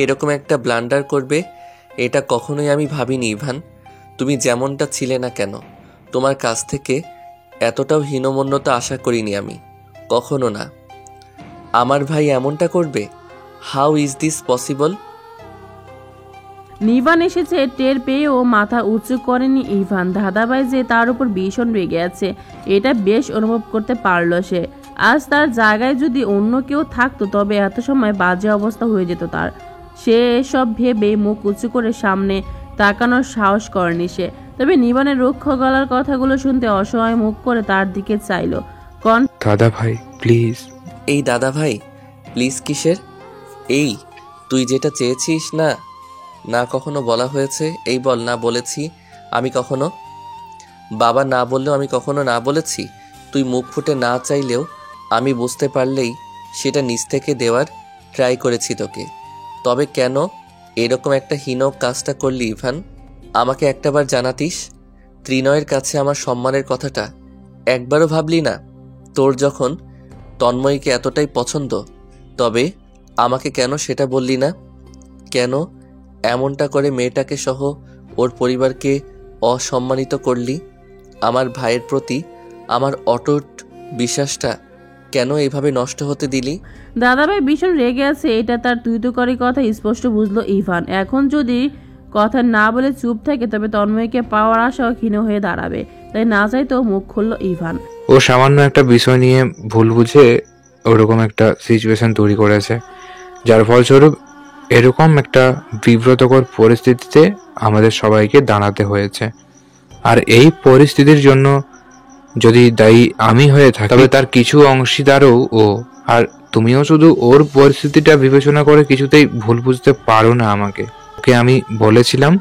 এরকম একটা ব্লান্ডার করবে এটা কখনোই আমি ভাবিনি ইভান। তুমি যেমনটা ছিলে না কেন, তোমার কাছ থেকে এতটাও হীনমন্যতা আশা করিনি আমি, কখনো না। আমার ভাই এমনটা করবে? How is this possible? নিবান এসেছে টের পেয়েও মাথা উঁচু করেনি ইভান। দাদাভাই যে তার উপর ভীষণ রেগে আছে এটা বেশ অনুভব করতে পারল সে। আজ তার জায়গায় যদি অন্য কেউ থাকতো তবে এত সময় বাজে অবস্থা হয়ে যেত তার। সে এসব ভেবে মুখ উঁচু করে সামনে তাকানোর সাহস করেনি সে। তবে নিবানের রুক্ষ গলার কথাগুলো শুনতে অসহায় মুখ করে তার দিকে চাইল। দাদা ভাই প্লিজ। এই দাদা ভাই প্লিজ কিসের? এই তুই যেটা চেয়েছিস না, না কখনো বলা হয়েছে, এই বল না বলেছি আমি কখনো? বাবা না বললেও আমি কখনো না বলেছি? তুই মুখ ফুটে না চাইলেও আমি বুঝতে পারলেই সেটা নিজ থেকে দেওয়ার ট্রাই করেছি তোকে। তবে কেন এরকম একটা হীন কাজটা করলি ইভান? আমাকে একটাবার জানাতিস। ত্রিনয়ের কাছে আমার সম্মানের কথাটা একবারও ভাবলি না? তোর যখন তন্ময়ীকে এতটাই পছন্দ, তবে আমাকে কেন সেটা বললি না? কেন এমনটা করে মেয়েটাকে সহ ওর পরিবারকে অসম্মানিত করলি? আমার ভাইয়ের প্রতি আমার অটুট বিশ্বাসটা কেন এভাবে নষ্ট হতে দিলি? দাদাভাই ভীষণ রেগে আছে এটা তার তুইতুকারি কথা স্পষ্ট বুঝলো ইভান। এখন যদি কথা না বলে চুপ থাকে তবে তন্ময়কে পাওয়ার আশাও ক্ষীণ হয়ে দাঁড়াবে, তাই না চাইতেও মুখ খুলল ইভান। ও সামান্য একটা বিষয় নিয়ে ভুল বুঝে ওরকম একটা সিচুয়েশন তৈরি করেছে, যার ফলস্বরূপ এরকম একটা বিব্রতকর পরিস্থিতিতে আমাদের সবাইকে দাঁড়াতে হয়েছে। আর এই পরিস্থিতির জন্য যদি দায়ী আমি হয়ে থাকি তবে তার কিছু অংশীদারও ও। আর তুমিও শুধু ওর পরিস্থিতিটা বিবেচনা করে কিছুতেই ভুল বুঝতে পারো না আমাকে। ওকে আমি বলেছিলাম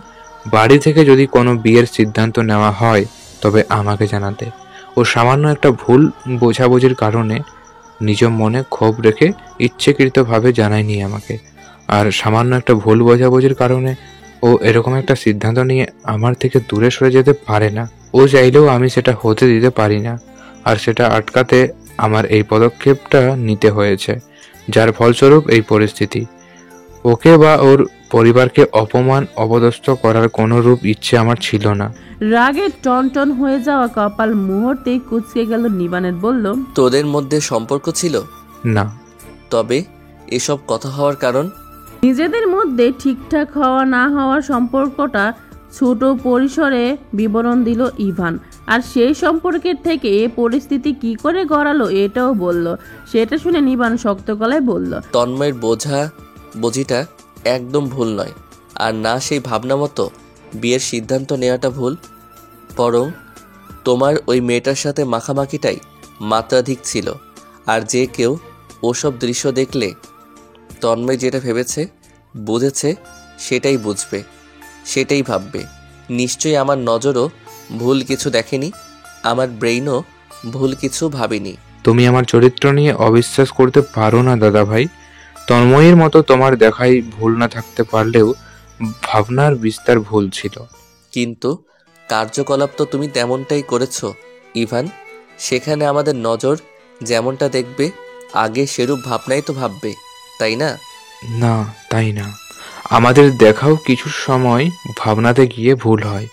বাড়ি থেকে যদি কোনো বিয়ের সিদ্ধান্ত নেওয়া হয় তবে আমাকে জানাতে। ও সামান্য একটা ভুল বোঝাবুঝির কারণে নিজ মনে ক্ষোভ রেখে ইচ্ছাকৃতভাবে জানায়নি আমাকে। আর সামান্য একটা ভুল বোঝাবুঝির কারণে ও এরকম একটা সিদ্ধান্ত নিয়ে আমার থেকে দূরে সরে যেতে পারে না। ও চাইলেও আমি সেটা হতে দিতে পারি না, আর সেটা আটকাতে আমার এই পদক্ষেপটা নিতে হয়েছে, যার ফলস্বরূপ এই পরিস্থিতি। ওকে বা ওর পরিবারকে অপমান অপদস্থ করার কোনো রূপ ইচ্ছে আমার ছিল না। রাগে টনটন হয়ে যাওয়া কপাল মুহূর্তেই কুঁচকে গেল নিবানের। বলল, তোদের মধ্যে সম্পর্ক ছিল? না। তবে এসব কথা হওয়ার কারণ? নিজেদের মধ্যে ঠিকঠাক হওয়া না হওয়ার সম্পর্কটা ছোট পরিসরে বিবরণ দিল ইভান। আর সেই সম্পর্কের থেকে এ পরিস্থিতি কি করে গড়ালো এটাও বলল। সেটা শুনে নিবান শক্ত গলায় বলল, তন্ময়ের বুঝিটা একদম ভুল নয়, আর না সেই ভাবনা মতো বিয়ের সিদ্ধান্ত নেওয়াটা ভুল। বরং তোমার ওই মেয়েটার সাথে মাখামাখিটাই মাত্রাধিক ছিল। আর যে কেউ ওসব দৃশ্য দেখলে তন্ময় যেটা ভেবেছে বুঝেছে সেটাই বুঝবে, সেটাই ভাববে। নিশ্চয়ই আমার নজরও ভুল কিছু দেখেনি, আমার ব্রেইনও ভুল কিছু ভাবিনি। তুমি আমার চরিত্র নিয়ে অবিশ্বাস করতে পারো না দাদা ভাই। তন্ময়ের মতো তোমার দেখাই ভুল না থাকতে পারলেও ভাবনার বিস্তার ভুল ছিল। কিন্তু কার্যকলাপ তো তুমি তেমনটাই করেছো ইভান। সেখানে আমাদের নজর যেমনটা দেখবে আগে সেরূপ ভাবনাই তো ভাববে, তাই না? না, তাই না। আমাদের দেখাও কিছু সময় ভাবনাতে গিয়ে ভুল হয়।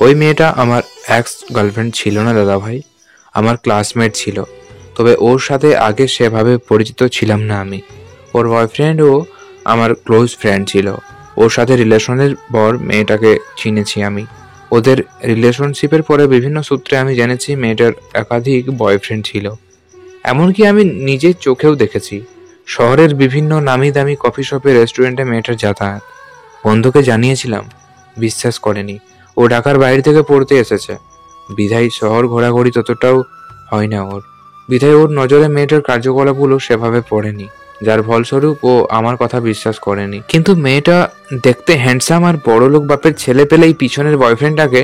ওই মেয়েটা আমার এক্স গার্লফ্রেন্ড ছিল না দাদা ভাই, আমার ক্লাসমেট ছিল। তবে ওর সাথে আগে সেভাবে পরিচিত ছিলাম না আমি। ওর বয়ফ্রেন্ডও আমার ক্লোজ ফ্রেন্ড ছিল। ওর সাথে রিলেশনের পর মেয়েটাকে চিনেছি আমি। ওদের রিলেশনশিপের পরে বিভিন্ন সূত্রে আমি জেনেছি মেয়েটার একাধিক বয়ফ্রেন্ড ছিল। এমনকি আমি নিজের চোখেও দেখেছি শহরের বিভিন্ন নামি দামি কফি শপে রেস্টুরেন্টে মেয়েটার যাতায়াত। বন্ধুকে জানিয়েছিলাম, বিশ্বাস করেনি। ও ঢাকার বাইরে থেকে পড়তে এসেছে বিধায় শহর ঘোরাঘুরি ততটাও হয় না ওর। বিধায় ওর নজরে মেয়েটার কার্যকলাপগুলো সেভাবে পড়েনি, যার ফলস্বরূপ ও আমার কথা বিশ্বাস করেনি। কিন্তু মেয়েটা দেখতে হ্যান্ডসাম আর বড়লোক বাপের ছেলে পেলেই পিছনের বয়ফ্রেন্ডটাকে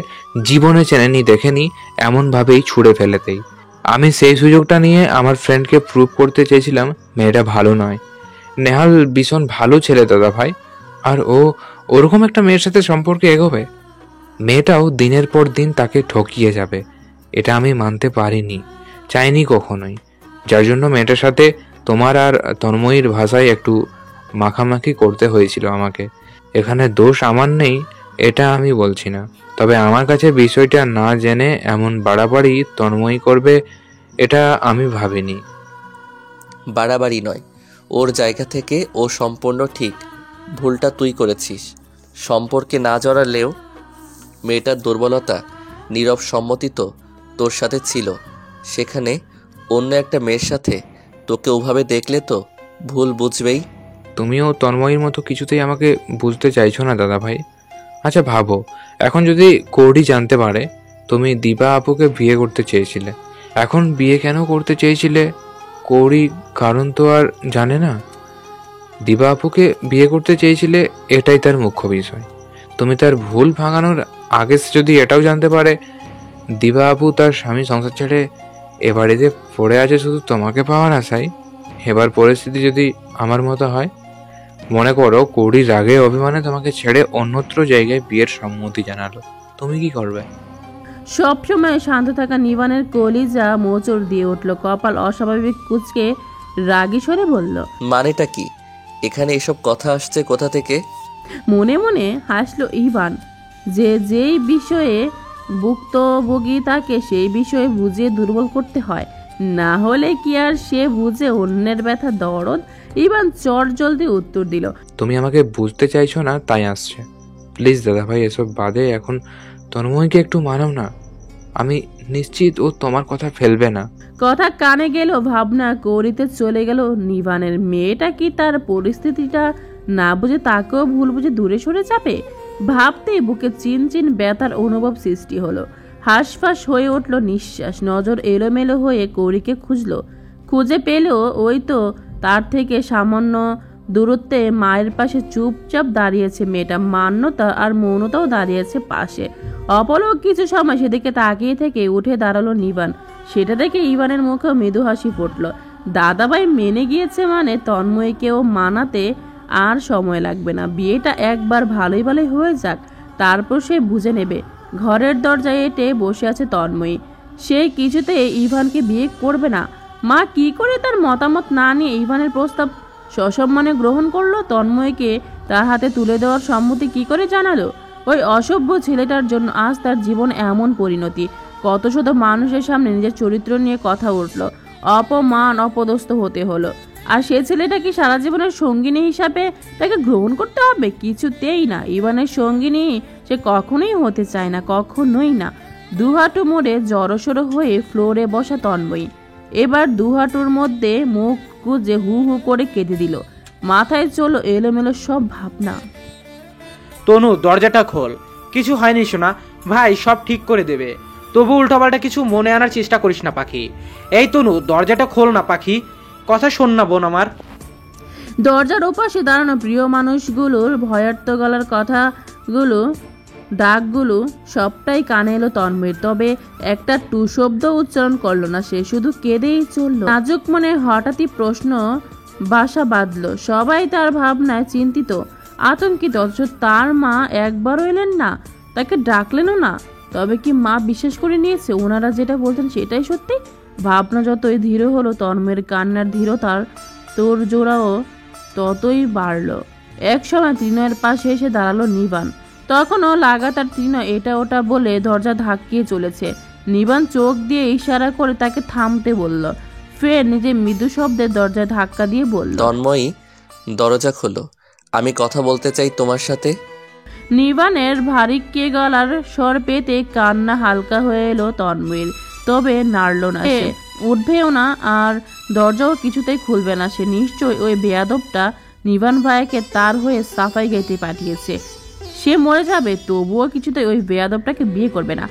জীবনে চেনেনি দেখেনি, এমনভাবেই ছুঁড়ে ফেলেতেই আমি সেই সুযোগটা নিয়ে আমার ফ্রেন্ডকে প্রুভ করতে চেয়েছিলাম মেয়েটা ভালো নয়। নেহাল ভীষণ ভালো ছেলে দাদা ভাই, আর ও ওরকম একটা মেয়ের সাথে সম্পর্কে এগোবে? মেয়েটাও দিনের পর দিন তাকে ঠকিয়ে যাবে এটা আমি মানতে পারিনি, চাইনি কখনোই। যার জন্য মেয়েটার সাথে তোমার আর তন্ময়ীর ভাষায় একটু মাখামাখি করতে হয়েছিল আমাকে। এখানে দোষ আমার নেই এটা আমি বলছি না, তবে আমার কাছে বিষয়টা না জেনে এমন বাড়াবাড়ি তন্ময়ী করবে এটা আমি ভাবিনি। বাড়াবাড়ি নয়, ওর জায়গা থেকে ও সম্পূর্ণ ঠিক। ভুলটা তুই করেছিস। সম্পর্কে না জড়ালেও মেয়েটার দুর্বলতা, নীরব সম্মতি তো তোর সাথে ছিল। সেখানে অন্য একটা মেয়ের সাথে তোকে ওভাবে দেখলে তো ভুল বুঝবেই। তুমিও তন্ময়ীর মতো কিছুতেই আমাকে বুঝতে চাইছো না দাদা ভাই। আচ্ছা ভাবো, এখন যদি কৌড়ি জানতে পারে তুমি দিবা আপুকে বিয়ে করতে চেয়েছিলে, এখন বিয়ে কেন করতে চেয়েছিলে কৌড়ি কারণ তো আর জানে না। দিবা আপুকে বিয়ে করতে চেয়েছিলে এটাই তার মুখ্য বিষয়। তুমি তার ভুল ভাঙানোর আগে সে যদি এটাও জানতে পারে দিবা আপু তার স্বামী সংসার ছেড়ে এ বাড়িতে পড়ে আছে শুধু তোমাকে পাওয়ার আশায়, এবার পরিস্থিতি যদি আমার মতো হয়, মনে করো কৌড়ির রাগে অভিমানে তোমাকে ছেড়ে অন্যত্র জায়গায় বিয়ের সম্মতি জানালো, তুমি কি করবে? সবসময় শান্ত থাকা নিবানের কলিজা মোচড় দিয়ে উঠল, কপাল অস্বাভাবিক কুঁচকে রাগী স্বরে বলল, মানেটা কি? এখানে এসব কথা আসছে কোথা থেকে? মনে মনে হাসলো ইভান। যেই বিষয়ে ভুক্তভোগী তাকে সেই বিষয়ে বুঝিয়ে দুর্বল করতে হয়, না হলে কি আর সে বুঝে অন্যের ব্যথা দরদ? ইভান চট জলদি উত্তর দিল, তুমি আমাকে বুঝতে চাইছো না তাই আসছে। প্লিজ দাদা ভাই এসব বাদে এখন তন্ময়কে একটু মানাও না, আমি নিশ্চিত ও তোমার কথা ফেলবে না। কথা কানে গেল, ভাবনা করিতে চলে গেল নিবানের। মেয়েটা কি তার পরিস্থিতিটা না বুঝে তাকেও ভুল বুঝে দূরে সরে যাবে? ভাবতেই বুকে চিনচিন ব্যথার অনুভব সৃষ্টি হলো। হাঁসফাঁস হয়ে উঠল নিঃশ্বাস। নজর এলোমেলো হয়ে কৌরিকে খুঁজলো, খুঁজে পেল ওই তো তার থেকে সামান্য দূরত্বে মায়ের পাশে চুপচাপ দাঁড়িয়েছে মেয়েটা। মান্যতা আর মৌনতাও দাঁড়িয়েছে পাশে। অপলক কিছু সময় সেদিকে তাকিয়ে থেকে উঠে দাঁড়ালো নিবান। সেটা দেখে ইভানের মুখে মৃদু হাসি ফুটল। দাদাভাই মেনে গিয়েছে মানে তন্ময়কেও মানাতে আর সময় লাগবে না। বিয়েটা একবার ভালোই ভালোই হয়ে যাক, তারপর সে বুঝে নেবে। ঘরের দরজায় এটে বসে আছে তন্ময়ী। সে কিছুতে ইভানকে বিয়ে করবে না। মা কি করে তার মতামত না নিয়ে ইভানের প্রস্তাব সসম্মানে গ্রহণ করলো? তন্ময়কে তার হাতে তুলে দেওয়ার সম্মতি কি করে জানালো? ওই অসভ্য ছেলেটার জন্য আজ তার জীবন এমন পরিণতি। কত শত মানুষের সামনে নিজের চরিত্র নিয়ে কথা উঠল, অপমান অপদস্থ হতে হলো। আর সে ছেলেটা কি সারা জীবনের সঙ্গিনী হিসাবে তাকে গ্রহণ করতে হবে? কিছুতেই না। ইভানের সঙ্গিনী সে কখনোই হতে চায় না, কখনোই না। দুহাঁটু মোড়ে জড়সড় হয়ে ফ্লোরে বসা তন্ময়ী এবার দুহাঁটুর মধ্যে মুখ গুজে হু হু করে কেঁদে দিল। মাথায় চলো এলোমেলো সব ভাবনা। তনু দরজাটা খোল। কিছু হয়নি সোনা, ভাই সব ঠিক করে দেবে। তবু উল্টোপাল্টা কিছু মনে আনার চেষ্টা করিস না পাখি। এই তনু দরজাটা খোল না পাখি, কথা শোন না বোন আমার। দরজার ওপাশে দাঁড়ানো প্রিয় মানুষগুলোর ভয়ার্ত গলার কথাগুলো, ডাকগুলো সবটাই কানে এলো তন্ময়ের। তবে একটা টু শব্দ উচ্চারণ করলো না সে, শুধু কেঁদেই চললো। নাজুক মনে হঠাৎই প্রশ্ন বাসা বাঁধলো। সবাই তার ভাবনায় চিন্তিত, আতঙ্কিত, অথচ তার মা একবারও এলেন না, তাকে ডাকলেনও না। তবে কি মা বিশ্বাস করে নিয়েছে ওনারা যেটা বলতেন সেটাই সত্যি? ভাবনা যতই ধীর হলো তন্ময়ের কান্নার ধীরতার তোর জোড়াও ততই বাড়ল। এক সময় ত্রিনয়ের পাশে এসে দাঁড়ালো নিবান। তখনও লাগাতার ত্রিনয় এটা ওটা বলে দরজা ধাক্কিয়ে চলেছে। নিবান চোখ দিয়ে ইশারা করে তাকে থামতে বলল। ফের নিজে মৃদু শব্দে দরজায় ধাক্কা দিয়ে বলল, তন্ময়ী দরজা খোলো, আমি কথা বলতে চাই তোমার সাথে। নিবানের ভারী গলার স্বর পেতে কান্না হালকা হয়ে এলো তন্ময়ের, তবে নাড়ল না সে, উঠবেও না, আর দরজাও কিছুতেই খুলবে না সে। নিশ্চয়ই ওই বেয়াদবটা নিবান ভাইকে তার হয়ে সাফাই গাইতে পাঠিয়েছে। সে মরে যাবে তবুও কিছুতেই ওই বেয়াদবটাকে বিয়ে করবে না।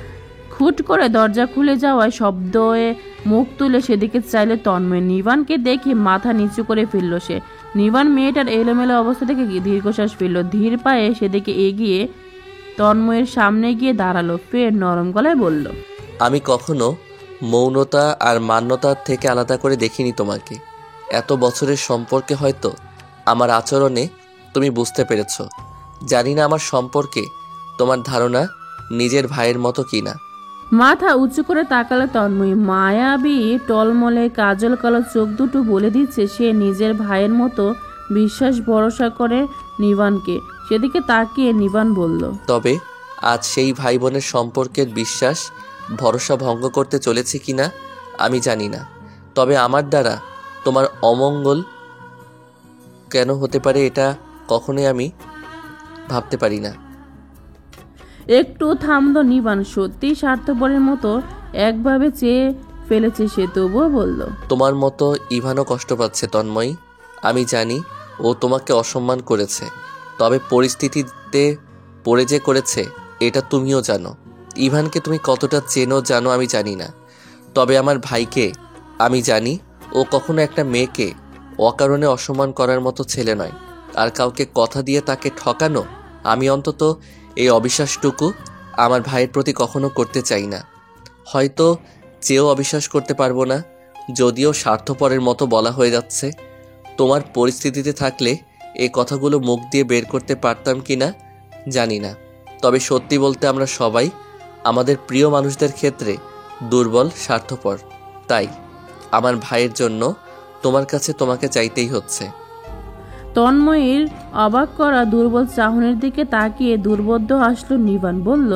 খুট করে দরজা খুলে যাওয়ায় শব্দে মুখ তুলে সেদিকে চাইলে তন্ময়। নিবানকে দেখে মাথা নিচু করে ফেলল সে। নিবান মেয়েটার এলোমেলো অবস্থা থেকে দীর্ঘশ্বাস ফেলল। ধীর পায়ে সেদিকে এগিয়ে তন্ময়ের সামনে গিয়ে দাঁড়ালো। ফের নরম গলায় বলল, আমি কখনো মৌনতা আর মান্যতার থেকে আলাদা করে দেখিনি তোমাকে। এত বছরের সম্পর্কে হয়তো আমার আচরণে তুমি বুঝতে পেরেছ। জানি না আমার সম্পর্কে তোমার ধারণা নিজের ভাইয়ের মতো কিনা। মাথা উঁচু করে তাকালো তন্ময়। মায়াবী টলমলে কাজল কালো চোখ দুটো বলে দিচ্ছে সে নিজের ভাইয়ের মতো বিশ্বাস ভরসা করে নিবানকে। সেদিকে তাকিয়ে নিবান বলল, তবে আজ সেই ভাই বোনের সম্পর্কের বিশ্বাস ভরসা ভঙ্গ করতে চলেছে কিনা আমি জানি না, তবে আমার দ্বারা তোমার অমঙ্গল কেন হতে পারে এটা কখনোই আমি ভাবতে পারি না। একটু থামল নিবান। সত্যি স্বার্থপরের মতো একভাবে চেয়ে ফেলেছে সে, তবুও বলল, তোমার মতো ইভানও কষ্ট পাচ্ছে তন্ময়ী। আমি জানি ও তোমাকে অসম্মান করেছে, তবে পরিস্থিতিতে পড়ে যে করেছে এটা তুমিও জানো। ইভানকে তুমি কতটা চেনো জানো আমি জানি না, তবে আমার ভাইকে আমি জানি ও কখনো একটা মেয়েকে অকারণে অসম্মান করার মতো ছেলে নয়। আর কাউকে কথা দিয়ে তাকে ঠকানো, আমি অন্তত এই অবিশ্বাসটুকু আমার ভাইয়ের প্রতি কখনো করতে চাই না। হয়তো চেয়েও অবিশ্বাস করতে পারবো না, যদিও স্বার্থপরের মতো বলা হয়ে যাচ্ছে। তোমার পরিস্থিতিতে থাকলে এই কথাগুলো মুখ দিয়ে বের করতে পারতাম কি না জানি না, তবে সত্যি বলতে আমরা সবাই আমাদের প্রিয় মানুষদের ক্ষেত্রে দুর্বল, স্বার্থপর। তাই আমার ভাইয়ের জন্য তোমার কাছে তোমাকে চাইতেই হচ্ছে। তন্ময়ীর অবাক করা দুর্বল চাহনির দিকে তাকিয়ে দুর্বোধ্য হাসল নিবান। বলল,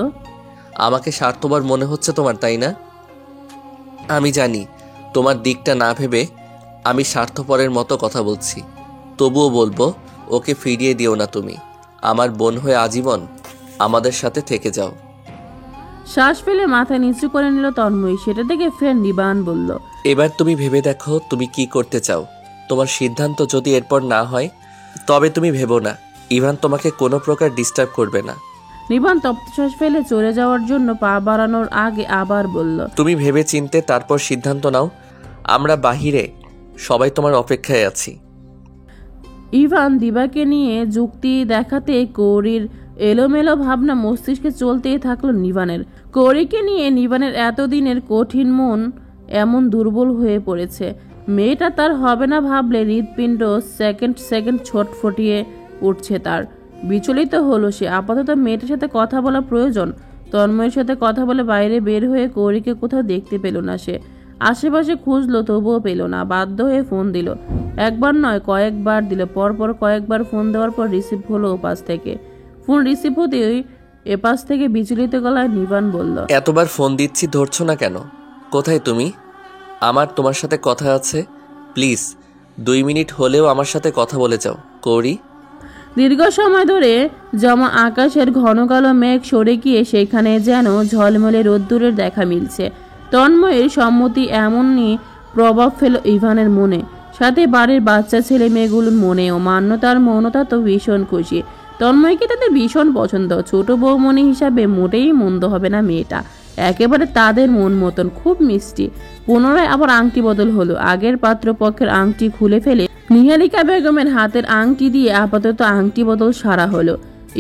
আমাকে স্বার্থপর মনে হচ্ছে তোমার, তাই না? আমি জানি তোমার দিকটা না ভেবে আমি স্বার্থপরের মতো কথা বলছি, তবুও বলবো ওকে ফিরিয়ে দিও না। তুমি আমার বোন হয়ে আজীবন আমাদের সাথে থেকে যাও। শ্বাস ফেলে মাথা নিচু করে নিল তন্ময়ী। সেটা দেখে ফের নিবান বলল, এবার তুমি ভেবে দেখো তুমি কি করতে চাও। তোমার সিদ্ধান্ত যদি এরপর না হয় তবে তুমি ভেবো না ইভান তোমাকে কোনো প্রকার ডিস্টার্ব করবে না। নিবান তপ্তশ্বাস ফেলে চলে যাওয়ার জন্য পা বাড়ানোর আগে আবার বলল, তুমি ভেবে চিনতে তারপর সিদ্ধান্ত নাও। আমরা বাহিরে সবাই তোমার অপেক্ষায় আছি। ইভান দিবাকে নিয়ে যুক্তি দেখাতে কৌরির এলোমেলো ভাবনা মস্তিষ্কে চলতেই থাকলো নিবানের। কৌরিকে নিয়ে নিবানের এতদিনের কঠিন মন এমন দুর্বল হয়ে পড়েছে। মেয়েটা তার হবে না ভাবলে হৃৎপিণ্ড সেকেন্ড সেকেন্ড ছটফটিয়ে উঠছে তার। বিচলিত হলো সে। আপাতত মেয়েটার সাথে কথা বলা প্রয়োজন। তন্ময়ের সাথে কথা বলে বাইরে বের হয়ে কৌরিকে কোথাও দেখতে পেল না সে। আশেপাশে খুঁজলো, তবুও পেল না। বাধ্য হয়ে ফোন দিল। একবার নয় কয়েকবার দিল। পরপর কয়েকবার ফোন দেওয়ার পর রিসিভ হলো ওপাশ থেকে। ফোন রিসিভ হতেই এপাশ থেকে বিচলিত গলায় নিবান বলল, এতবার ফোন দিচ্ছি ধরছো না কেন? কোথায় তুমি? আমার তোমার সাথে কথা আছে, প্লিজ 2 মিনিট হলেও আমার সাথে কথা বলে যাও কৌরি। দীর্ঘ সময় ধরে জমা আকাশের ঘন কালো মেঘ সরে গিয়ে সেখানে যেন ঝলমলে রোদ্দুরের দেখা মিলছে। তন্ময়ের সম্মতি এমনই প্রভাব ফেল ইভানের মনে, সাথে বাড়ির বাচ্চা ছেলে মেয়েগুলোর মনেও। মান্যতার মৌনতা তো ভীষণ খুশি। তন্ময়কে তাদের ভীষণ পছন্দ। ছোট বৌমণি হিসাবে মোটেই মন্দ হবে না মেয়েটা, একেবারে তাদের মন মতন, খুব মিষ্টি। পুনরায় আবার আংটি বদল হলো। আগের পাত্রপক্ষের আংটি খুলে ফেলে নিহারিকা বেগমের হাতের আংটি দিয়ে আপাতত আংটি বদল সারা হলো।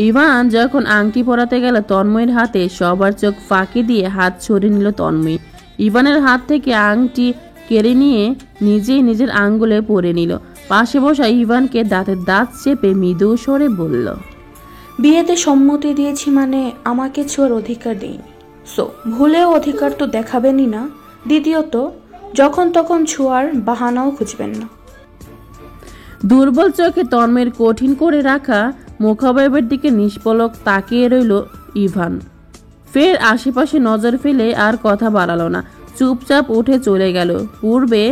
ইভান যখন আংটি পরাতে গেল তন্ময়ের হাতে, সবার চোখ ফাঁকি দিয়ে হাত সরিয়ে নিল তন্ময়। ইভানের হাত থেকে আংটি কেড়ে নিয়ে নিজেই নিজের আঙ্গুলে পরে নিল। পাশে বসা ইভানকে দাঁতের দাঁত চেপে মৃদু স্বরে বলল, বিয়েতে সম্মতি দিয়েছি মানে আমাকে ছোঁয়ার অধিকার দেয়নি, সো ভুলেও অধিকার তো দেখাবেনই না। দ্বিতীয়ত, যখন তখন ছোঁয়ার বাহানাও খুঁজবেন না। দুর্বল চোখে তন্ময়ের কঠিন করে রাখা মুখাবয়বের দিকে নিষ্পলক তাকিয়ে রইল ইভান। ফের আশেপাশে নজর ফেলে আর কথা বাড়ালো না, চুপচাপ উঠে চলে গেল। পূর্বে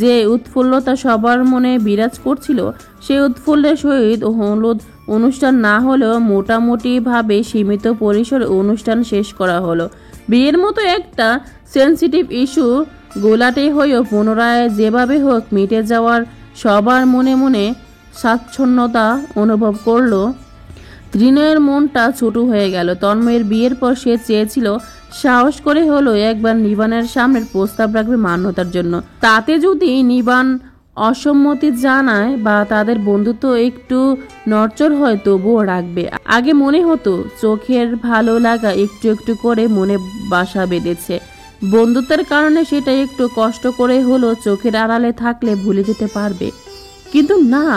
যে উৎফুল্লতা সবার মনে বিরাজ করছিল, সেই উৎফুল্লের সহিত হলুদ অনুষ্ঠান না হলেও মোটামুটিভাবে সীমিত পরিসরে অনুষ্ঠান শেষ করা হলো। বিয়ের মতো একটা সেন্সিটিভ ইস্যু গোলাটে হয়েও পুনরায় যেভাবে হোক মিটে যাওয়ার সবার মনে মনে স্বাচ্ছন্দ্যতা অনুভব করলো। ত্রিনয়ের মনটা ছোট হয়ে গেল। তন্ময়ের বিয়ের পর সে চেয়েছিল সাহস করে হলো একবার নিবানের সামনের প্রস্তাব রাখবে মান্যতার জন্য। তাতে যদি নিবান অসম্মতি জানায় বা তাদের বন্ধুত্ব একটু নড়চড় হয় তবুও রাখবে। আগে মনে হতো চোখের ভালো লাগা একটু একটু করে মনে বাসা বেঁধেছে। বন্ধুত্বের কারণে সেটা একটু কষ্ট করে হলো চোখের আড়ালে থাকলে ভুলে যেতে পারবে। কিন্তু না,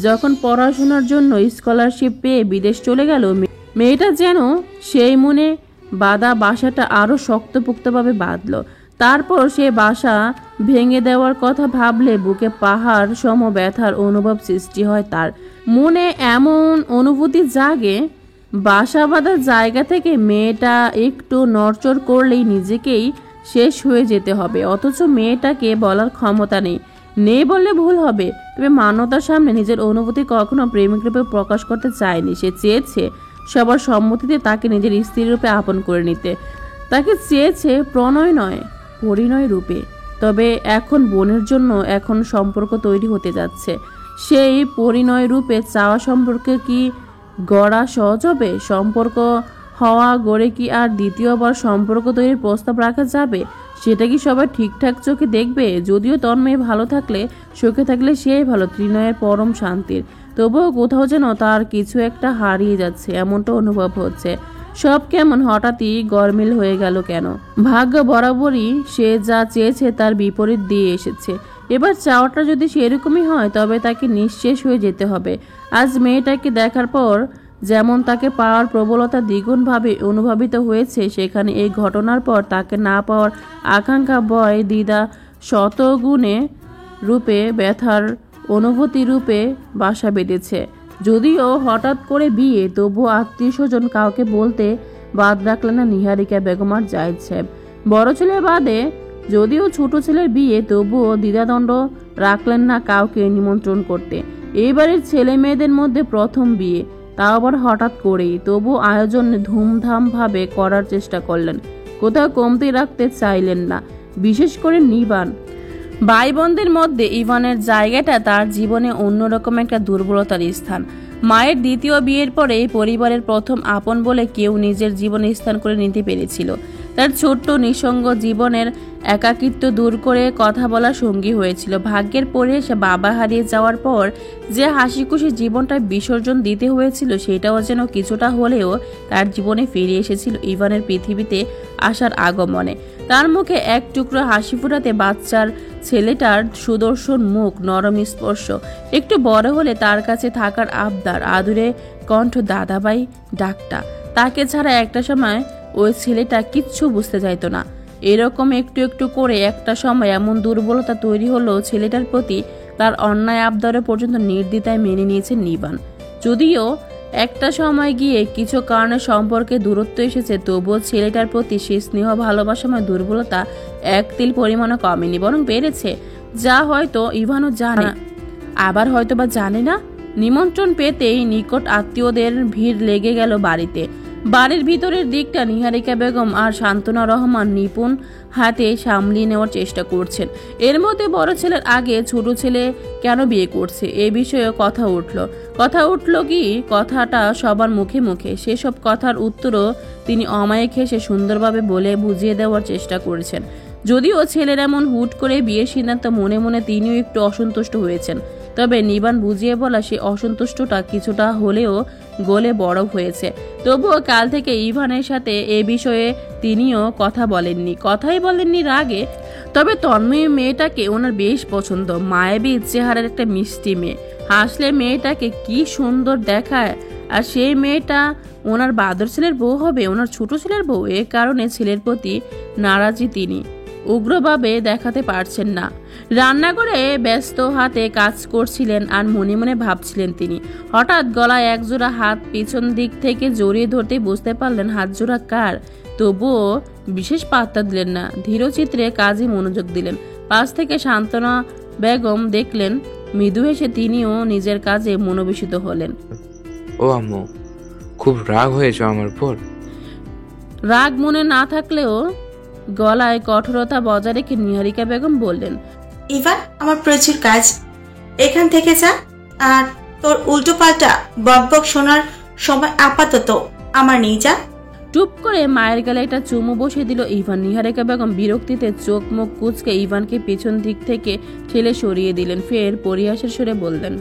যখন পড়াশোনার জন্য স্কলারশিপ পেয়ে বিদেশ চলে গেল, মেয়েটা যেন সেই মনে বাঁধা বাসাটা আরও শক্তপোক্তভাবে বাঁধল। তারপর সে বাসা ভেঙে দেওয়ার কথা ভাবলে বুকে পাহাড় সম ব্যথার অনুভব সৃষ্টি হয় তার মনে। এমন অনুভূতি জাগে বাসা বাঁধার জায়গা থেকে মেয়েটা একটু নড়চড় করলেই নিজেকেই শেষ হয়ে যেতে হবে, অথচ মেয়েটাকে বলার ক্ষমতা নেই বললে ভুল হবে। তবে মান্যতার সামনে নিজের অনুভূতি কখনো প্রেমিক রূপে প্রকাশ করতে চায়নি। সে চেয়েছে সবার সম্মতিতে তাকে নিজের স্ত্রী রূপে আপন করে নিতে, তাকে চেয়েছে প্রণয় নয় পরিণয় রূপে। তবে এখন বোনের জন্য এখন সম্পর্ক তৈরি হতে যাচ্ছে, সেই পরিণয় রূপে চাওয়া সম্পর্কে কি গড়া সহজ হবে? সম্পর্ক হওয়া গড়ে কি আর দ্বিতীয়বার সম্পর্ক তৈরির প্রস্তাব রাখা যাবে? সেটা কি সবাই ঠিকঠাক চোখে দেখবে? যদিও তন্ময় ভালো থাকলে, সুখে থাকলে সেই ভালো, ত্রিনয়ের পরম শান্তির, তবুও কোথাও যেন তার কিছু একটা হারিয়ে যাচ্ছে এমনটা অনুভব হচ্ছে। সব কেমন হঠাৎই গরমিল হয়ে গেল কেন? ভাগ্য বরাবরই সে যা চেয়েছে তার বিপরীত দিয়ে এসেছে। এবার চাওয়াটা যদি সেরকমই হয় তবে তাকে নিঃশেষ হয়ে যেতে হবে। আজ মেয়েটাকে দেখার পর যেমন তাকে পাওয়ার প্রবলতা দ্বিগুণভাবে অনুভবিত হয়েছে, সেখানে এই ঘটনার পর তাকে না পাওয়ার আকাঙ্ক্ষা, ভয়, দ্বিধা শতগুণে রূপে ব্যথার অনুভূতি রূপে বাসা বেঁধেছে। যদিও হঠাৎ করে বিয়ে, তবুও আত্মীয় স্বজন কাউকে বলতে বাদ রাখলেন না নিহারিকা বেগম আর জাহিদ সাহেব। বড় ছেলে বাদে যদিও ছোট ছেলের বিয়ে, তবুও দ্বিধাদ্বন্দ্ব রাখলেন না কাউকে নিমন্ত্রণ করতে। এইবারের ছেলে মেয়েদের মধ্যে প্রথম বিয়ে, তাও আবার হঠাৎ করেই। তবু আয়োজন ধুমধাম ভাবে করার চেষ্টা করলেন, কোথাও কমতি রাখতে চাইলেন না। বিশেষ করে নিবান ভাই বোনদের মধ্যে ইভানের জায়গাটা তার জীবনে অন্যরকম একটা দুর্বলতার স্থান। মায়ের দ্বিতীয় বিয়ের পরে পরিবারের প্রথম আপন বলে কেউ নিজের জীবনে স্থান করে নিতে পেরেছিল। তার ছোট্ট নিঃসঙ্গ জীবনের একাকিত্ব দূর করে কথা বলা সঙ্গী হয়েছিল। ভাগ্যের পরিহাসে বাবা হারিয়ে যাওয়ার পর যে হাসি খুশি জীবনটা বিসর্জন দিতে হয়েছিল, সেটাও যেন কিছুটা হলেও তার জীবনে ফিরে এসেছিল ইভানের পৃথিবীতে আসার আগমনে। তার মুখে এক টুকরো হাসি ফোটাতে বাচ্চার ছেলেটার সুদর্শন মুখ, নরম স্পর্শ, একটু বড় হলে তার কাছে থাকার আবদার, আদুরে কণ্ঠ, দাদাবাই ডাকটা। তাকে ছাড়া একটা সময় ওই ছেলেটা কিচ্ছু বুঝতে চাইতো না। এরকম একটু একটু করে একটা সময় এমন দুর্বলতা তৈরি হলো ছেলেটার প্রতি, তার অন্যায় আবদারে পর্যন্ত নির্দ্বিধায় মেনে নিয়েছে নিবান। যদিও একটা সময় গিয়ে কিছু কারণে সম্পর্কে দূরত্ব এসেছে, তবুও ছেলেটার প্রতি সে স্নেহ ভালোবাসাময় দুর্বলতা এক তিল পরিমাণও কমেনি, বরং বেড়েছে। যা হয়তো ইভানও জানে, আবার হয়তো বা জানে না। নিমন্ত্রণ পেতেই নিকট আত্মীয়দের ভিড় লেগে গেল বাড়িতে। বাড়ির ভিতরের দিকটা নিহারিকা বেগম আর শান্তনা রহমান নিপুণ হাতে সামলিয়ে নেওয়ার চেষ্টা করছেন। এর মধ্যে বড় ছেলের আগে ছোট ছেলে কেন বিয়ে করছে এ বিষয়ে কথা উঠল কি কথাটা সবার মুখে মুখে। সেসব কথার উত্তরও তিনি অমায়িক হেসে সুন্দরভাবে বলে বুঝিয়ে দেওয়ার চেষ্টা করেছেন। যদিও ছেলের এমন হুট করে বিয়ের সিদ্ধান্ত মনে মনে তিনিও একটু অসন্তুষ্ট হয়েছেন, তবে নিবান বুঝিয়ে বলা সে অসন্তুষ্টটা কিছুটা হলেও গলে বড় হয়েছে। তবুও কাল থেকে ইভানের সাথে এ বিষয়ে তিনিও কথাই বলেননি রাগে। তবে তন্ময় মেয়েটাকে ওনার বেশ পছন্দ, মায়াবী চেহারার একটা মিষ্টি মেয়ে, হাসলে মেয়েটাকে কি সুন্দর দেখায়। আর সেই মেয়েটা ওনার বাদর ছেলের বউ হবে, ওনার ছোট ছেলের বউ। এ কারণে ছেলের প্রতি নারাজি তিনি উগ্রভাবে দেখাতে পারছেন না। রান্নাঘরে ব্যস্ত হাতে কাজ করছিলেন আর মনে মনে ভাবছিলেন তিনি। হঠাৎ গলায় একজোড়া হাত পিছন দিক থেকে জড়িয়ে ধরতে বুঝতে পারলেন হাত জোড়া কার। তবুও বিশেষ পাত্তা দিলেন না, ধীরচিত্রে কাজে মনোযোগ দিলেন। পাশ থেকে শান্তনা বেগম দেখলেন, মৃদু হেসে তিনিও নিজের কাজে মনোবেশিত হলেন। ও আম্মু, খুব রাগ হয়েছে আমার উপর? রাগ মনে না থাকলেও গলায় কঠোরতা বজায় রেখে নিহারিকা বেগম বললেন, ইভান, আমার প্রচুর কাজ, এখান থেকে যা। আর তোর উল্টো পাল্টা বকবক শোনার সময় আপাতত আমার নেই, যা। টুপ করে মায়ের গালে একটা চুমু বসিয়ে দিল ইভান। নিহারিকা বেগম বিরক্তিতে চোখ মুখ কুঁচকে ইভানকে পিছন দিক থেকে ঠেলে সরিয়ে দিলেন। ফের পরিহাসের সুরে বললেন,